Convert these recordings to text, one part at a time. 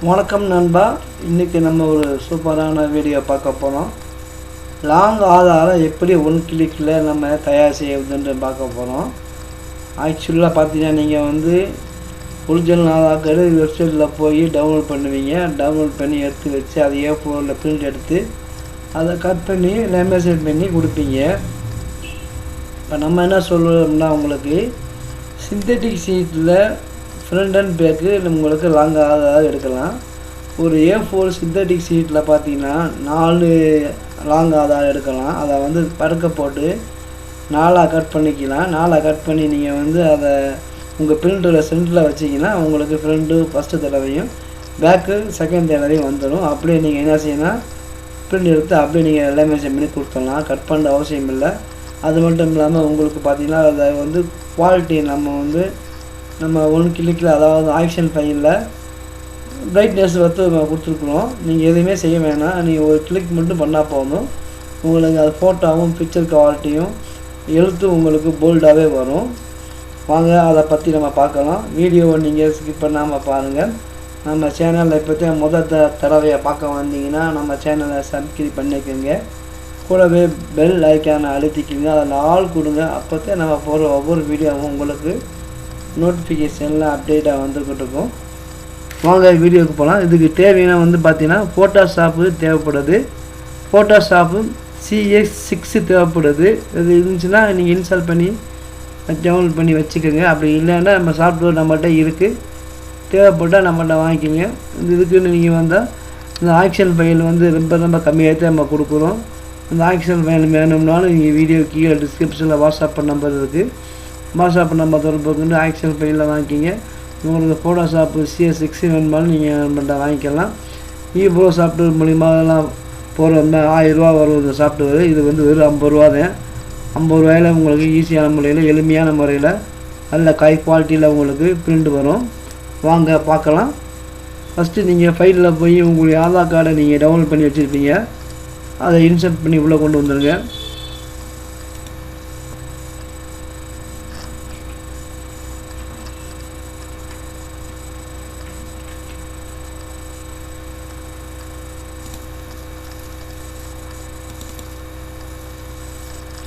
வணக்கம் நண்பா. இன்றைக்கி நம்ம ஒரு சூப்பரான வீடியோ பார்க்க போகிறோம். லாங் ஆதாரம் எப்படி ஒன் கிளிக்கில் நம்ம தயார் செய்வதுன்னு பார்க்க போகிறோம். ஆக்சுவலாக பார்த்தீங்கன்னா நீங்கள் ஒரிஜினல் ஆதார் கார்டு வெப்சைட்டில் போய் டவுன்லோட் பண்ணுவீங்க. டவுன்லோட் பண்ணி எடுத்து வச்சு அதை A4 பிரிண்ட் எடுத்து அதை கட் பண்ணி லேமினேஷன் பண்ணி கொடுப்பீங்க. இப்போ நம்ம என்ன சொல்கிறோம்னா, உங்களுக்கு சிந்தட்டிக் சீட்டில் ஃப்ரண்ட் அண்ட் பேக்கு உங்களுக்கு லாங் ஆதார் எடுக்கலாம். ஒரு A4 சிந்தட்டிக் சீட்டில் பார்த்தீங்கன்னா 4 லாங் ஆதார் எடுக்கலாம். அதை படுக்க போட்டு 4 கட் பண்ணிக்கலாம். 4 கட் பண்ணி நீங்கள் அதை உங்கள் பிரிண்டரில் சென்டரில் வச்சிங்கன்னா உங்களுக்கு ஃப்ரண்ட்டு ஃபஸ்ட்டு தடவையும் பேக்கு செகண்ட் தடவையும் வந்துடும். அப்படியே நீங்கள் என்ன செய்யணும், பிரிண்ட் எடுத்து அப்படியே நீங்கள் லேமினேஷன் பண்ணி கொடுத்துடலாம். கட் பண்ண அவசியம் இல்லை. அது மட்டும் இல்லாமல் உங்களுக்கு பார்த்தீங்கன்னா அதை குவாலிட்டி நம்ம ஒன் கிளிக்கில், அதாவது ஆக்ஷன் ஃபைலில் பிரைட்னஸ் கொடுத்துருக்குறோம். நீங்கள் எதுவுமே செய்ய வேணாம். நீங்கள் ஒரு கிளிக் மட்டும் பண்ணால் போதும். உங்களுக்கு அது ஃபோட்டோவும் பிக்சர் குவாலிட்டியும் எழுத்தும் உங்களுக்கு போல்டாகவே வரும். வாங்க அதை பற்றி நம்ம பார்க்கலாம். வீடியோவை நீங்கள் ஸ்கிப் பண்ணாமல் பாருங்கள். நம்ம சேனலில் இப்போத்தே தடவையை பார்க்க வந்தீங்கன்னா நம்ம சேனலை சப்ஸ்கிரைப் பண்ணிக்கோங்க. கூடவே பெல் ஐக்கானை அழுத்திக்கிங்க, அதில் ஆள் கொடுங்க. அப்போத்தே நம்ம போகிற ஒவ்வொரு வீடியோவும் உங்களுக்கு நோட்டிஃபிகேஷனில் அப்டேட்டாக வந்துக்கிட்டு இருக்கும். வாங்க வீடியோவுக்கு போகலாம். இதுக்கு தேவையான பார்த்தீங்கன்னா ஃபோட்டோஷாப்பு தேவைப்படுது. ஃபோட்டோஷாப்பு CS6 தேவைப்படுது. இது இருந்துச்சுன்னா நீங்கள் இன்ஸ்டால் பண்ணி டவுன்லோட் பண்ணி வச்சுக்கோங்க. அப்படி இல்லைன்னா நம்ம சாஃப்ட்வேர் நம்மகிட்ட இருக்குது, தேவைப்பட்டால் நம்மகிட்ட வாங்கிக்கோங்க. இதுக்குன்னு நீங்கள் வந்தால் இந்த ஆக்ஷன் ஃபைல் ரொம்ப கம்மியாக நம்ம கொடுக்குறோம். இந்த ஆக்ஷன் ஃபைல் வேணும்னாலும் நீங்கள் வீடியோ கீழே டிஸ்கிரிப்ஷனில் வாட்ஸ்அப் நம்பர் இருக்குது. வாட்ஸ்அப் நம்பர் தொடர்புக்கு ஆக்ஷன் ஃபைலில் வாங்கிக்கிங்க. உங்களுக்கு ஃபோட்டோஷாப்பு CS6 வேணுமாலும் நீங்கள் நம்மகிட்ட வாங்கிக்கலாம். ப்ரோ சாஃப்ட்வேர் மூலிமா அதெல்லாம் போகிற 1000 ரூபா வரும் இந்த சாஃப்ட்வேர். இது வெறும் 50 ரூபா தான். 50 ரூபாயில் உங்களுக்கு ஈஸியான முறையில், எளிமையான முறையில், நல்ல குவாலிட்டியில் உங்களுக்கு பிரிண்ட் வரும். வாங்க பார்க்கலாம். ஃபஸ்ட்டு நீங்கள் ஃபைலில் போய் உங்களுடைய ஆதார் கார்டை நீங்கள் டவுன்லோட் பண்ணி வச்சுருப்பீங்க. அதை இன்சர்ட் பண்ணி உள்ளே கொண்டு வந்துடுங்க.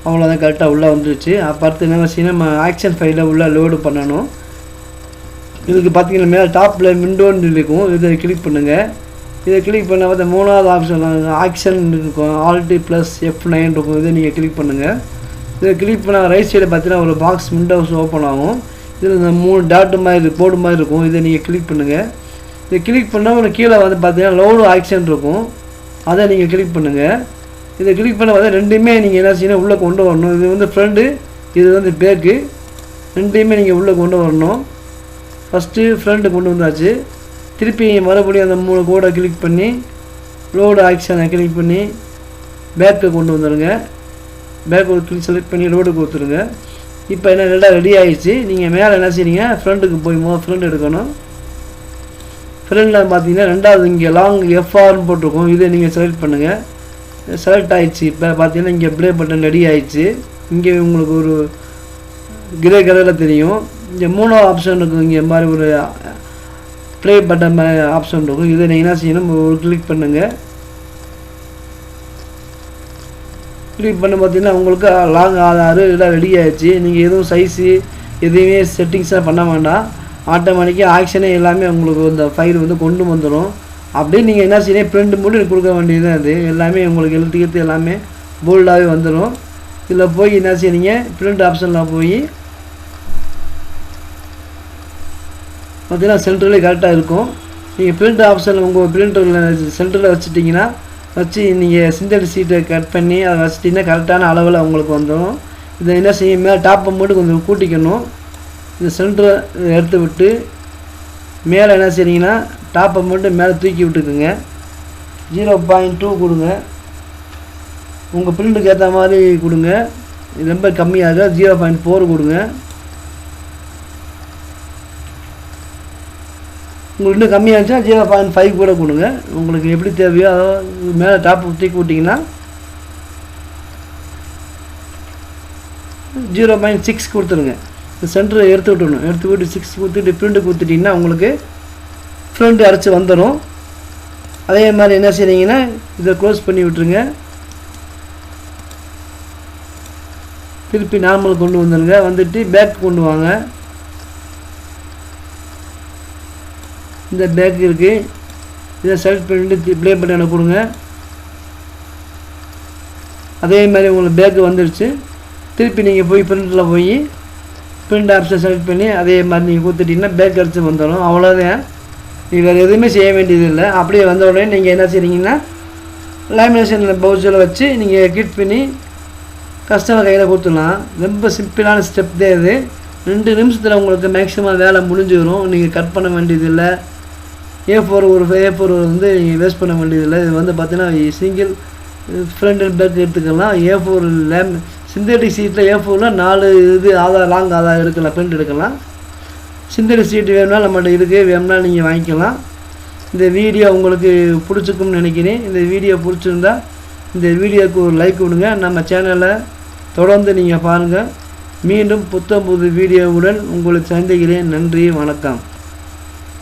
அவ்வளோதான், கரெக்டாக உள்ளே வந்துடுச்சு. அடுத்து என்ன செய்யணும், நம்ம ஆக்ஷன் ஃபைலை உள்ளே லோடு பண்ணணும். இதுக்கு பார்த்தீங்கன்னா மேலே டாப்பில் விண்டோன்னு இருக்கும். இதை கிளிக் பண்ணுங்கள். இதை கிளிக் பண்ண பார்த்து 3வது ஆப்ஷன் ஆக்ஷன் இருக்கும், Alt+F9 இருக்கும். இதை நீங்கள் கிளிக் பண்ணுங்கள். இதை கிளிக் பண்ண ரைட் சைடில் பார்த்தீங்கன்னா ஒரு பாக்ஸ் விண்டோஸ் ஓப்பன் ஆகும். இதில் இந்த 3 டாட்டு மாதிரி போர்டு மாதிரி இருக்கும். இதை நீங்கள் கிளிக் பண்ணுங்கள். இதை கிளிக் பண்ணால் ஒரு கீழே பார்த்தீங்கன்னா லோடு ஆக்ஷன் இருக்கும். அதை நீங்கள் கிளிக் பண்ணுங்கள். இதை கிளிக் பண்ண பார்த்தா ரெண்டுமே நீங்கள் என்ன செய்யணும், உள்ளே கொண்டு வரணும். இது ஃப்ரண்ட்டு, இது பேக்கு. ரெண்டையுமே நீங்கள் உள்ளே கொண்டு வரணும். ஃபஸ்ட்டு ஃப்ரண்ட்டு கொண்டு வந்தாச்சு. திருப்பி மறுபடியும் அந்த 3 கோடை கிளிக் பண்ணி லோடு ஆக்ஷனை கிளிக் பண்ணி பேக்கை கொண்டு வந்துடுங்க. பேக் ஒரு கிளிக் செலக்ட் பண்ணி லோடு கொடுத்துருங்க. இப்போ என்ன ரெடி ஆகிடுச்சு. நீங்கள் மேலே என்ன செய்றீங்க, ஃப்ரண்ட்டுக்கு போய் ஃப்ரண்ட் எடுக்கணும். ஃப்ரண்டில் பார்த்தீங்கன்னா 2வது இங்கே லாங் FRன்னு போட்டிருக்கோம். இதை நீங்கள் செலக்ட் பண்ணுங்கள். செலக்ட் ஆகிடுச்சு. இப்போ பார்த்தீங்கன்னா இங்கே ப்ளே பட்டன் ரெடி ஆகிடுச்சு. இங்கே உங்களுக்கு ஒரு கிரே கலரில் தெரியும். இங்கே 3வது ஆப்ஷன் இருக்கும். இங்கே மாதிரி ஒரு ப்ளே பட்டன் ஆப்ஷன் இருக்கும். இதை நீங்கள் என்ன செய்யணும், ஒரு கிளிக் பண்ணுங்கள். கிளிக் பண்ண பார்த்தீங்கன்னா உங்களுக்கு லாங் ஆதார் இதெல்லாம் ரெடி ஆகிடுச்சு. நீங்கள் எதுவும் சைஸு எதுவுமே செட்டிங்ஸாக பண்ண வேண்டாம். ஆட்டோமேட்டிக்காக ஆக்ஷனே எல்லாமே உங்களுக்கு இந்த ஃபைல் கொண்டு வந்துடும். அப்படியே நீங்கள் என்ன செய்யணும், பிரிண்ட் மட்டும் கொடுக்க வேண்டியது. அது எல்லாமே உங்களுக்கு எழுத்துக்கிறது எல்லாமே போல்டாகவே வந்துடும். இதில் போய் என்ன செய்றீங்க, பிரிண்ட் ஆப்ஷனில் போய் பார்த்தீங்கன்னா சென்டர்லேயே கரெக்டாக இருக்கும். நீங்கள் பிரிண்ட் ஆப்ஷன் உங்கள் பிரிண்டரில் சென்டரில் வச்சுட்டிங்கன்னா நீங்கள் சிந்தட்டிக் சீட்டை கட் பண்ணி அதை வச்சுட்டிங்கன்னா கரெக்டான அளவில் உங்களுக்கு வந்துடும். இதை என்ன செய்யும், மேலே டாப்பை மட்டும் கொஞ்சம் கூட்டிக்கணும். இந்த சென்டரை எடுத்து விட்டு மேலே என்ன செய்றீங்கன்னா டாப்பை மட்டும் மேலே தூக்கி விட்டுக்குங்க. 0.2 கொடுங்க. உங்கள் பிரிண்ட்டுக்கு ஏற்ற மாதிரி கொடுங்க. இது ரொம்ப கம்மியாக 0.4 கொடுங்க. உங்களுக்கு இன்னும் கம்மியாகிடுச்சா 0.5 கூட கொடுங்க. உங்களுக்கு எப்படி தேவையோ அதோ மேலே டாப்பை தூக்கி விட்டிங்கன்னா 0.6 கொடுத்துருங்க. சென்டரை எடுத்து விட்டுணும். எடுத்து விட்டு 6 கொடுத்துட்டு பிரிண்ட்டு கொடுத்துட்டிங்கன்னா உங்களுக்கு ஃப்ரண்ட் அடித்து வந்துடும். அதே மாதிரி என்ன செய்றீங்கன்னா இதை க்ளோஸ் பண்ணி விட்டுருங்க. திருப்பி நார்மல் கொண்டு வந்துடுங்க. வந்துட்டு பேக் கொண்டு வாங்க. இந்த பேக் இருக்குது, இதை செலக்ட் பண்ணிவிட்டு ப்ளே பட்டனை கொடுங்க. அதே மாதிரி உங்களுக்கு பேக்கு வந்துடுச்சு. திருப்பி நீங்கள் போய் பிரிண்டில் போய் பிரிண்ட் ஆப்ஷன் செலக்ட் பண்ணி அதே மாதிரி நீங்கள் கொடுத்துட்டிங்கன்னா பேக் அடித்து வந்துடும். அவ்வளோதான். நீங்கள் வேறு எதுவுமே செய்ய வேண்டியதில்லை. அப்படியே வந்த உடனே நீங்கள் என்ன செய்றீங்கன்னா லேமினேஷன் பவுச்சில் வச்சு நீங்கள் கிட் பண்ணி கஸ்டமர் கையில் கொடுத்துடலாம். ரொம்ப சிம்பிளான ஸ்டெப் தான் இது. 2 நிமிஷத்தில் உங்களுக்கு மேக்ஸிமம் வேலை முடிஞ்சிடும். நீங்கள் கட் பண்ண வேண்டியதில்லை. A4 A4 வந்து நீங்கள் வேஸ்ட் பண்ண வேண்டியதில்லை. இது வந்து பார்த்தீங்கன்னா சிங்கிள் ஃப்ரண்ட் அண்ட் பேக் எடுத்துக்கலாம். A4 சிந்தட்டிக் சீட்டில் A4ல் 4 இது ஆதார் லாங் ஆதார் எடுக்கலாம், பிரிண்ட் எடுக்கலாம். சிந்தட்டிக் சீட் வேணும்னா நம்மகிட்ட இருக்குது, வேணும்னா நீங்கள் வாங்கிக்கலாம். இந்த வீடியோ உங்களுக்கு பிடிச்சிக்கும்னு நினைக்கிறேன். இந்த வீடியோ பிடிச்சிருந்தா இந்த வீடியோவுக்கு ஒரு லைக் கொடுங்க. நம்ம சேனலை தொடர்ந்து நீங்கள் பாருங்கள். மீண்டும் புத்தம் புது வீடியோவுடன் உங்களை சந்திக்கிறேன். நன்றி, வணக்கம்.